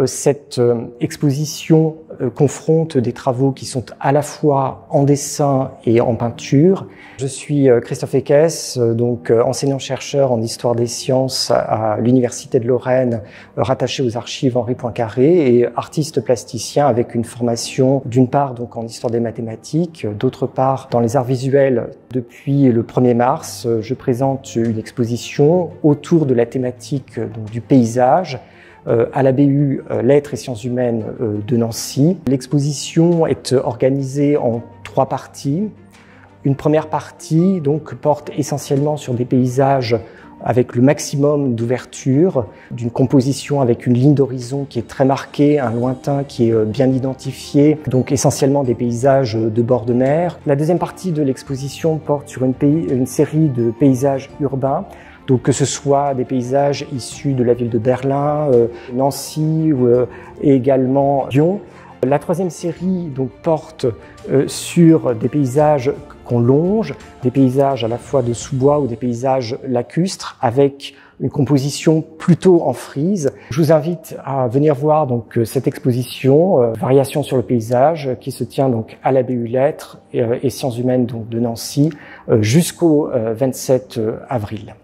Cette exposition confronte des travaux qui sont à la fois en dessin et en peinture. Je suis Christophe Ekes, donc enseignant-chercheur en histoire des sciences à l'Université de Lorraine, rattaché aux archives Henri Poincaré, et artiste plasticien avec une formation d'une part donc en histoire des mathématiques, d'autre part dans les arts visuels. Depuis le 1er mars, je présente une exposition autour de la thématique donc, du paysage, à la BU Lettres et Sciences Humaines de Nancy. L'exposition est organisée en 3 parties. Une première partie donc, porte essentiellement sur des paysages avec le maximum d'ouverture, d'une composition avec une ligne d'horizon qui est très marquée, un lointain qui est bien identifié, donc essentiellement des paysages de bord de mer. La deuxième partie de l'exposition porte sur une série de paysages urbains, donc que ce soit des paysages issus de la ville de Berlin, Nancy et également Lyon. La troisième série donc, porte sur des paysages qu'on longe, des paysages à la fois de sous-bois ou des paysages lacustres avec une composition plutôt en frise. Je vous invite à venir voir donc cette exposition Variations sur le paysage qui se tient donc à la BU Lettres et Sciences Humaines donc, de Nancy jusqu'au 27 avril.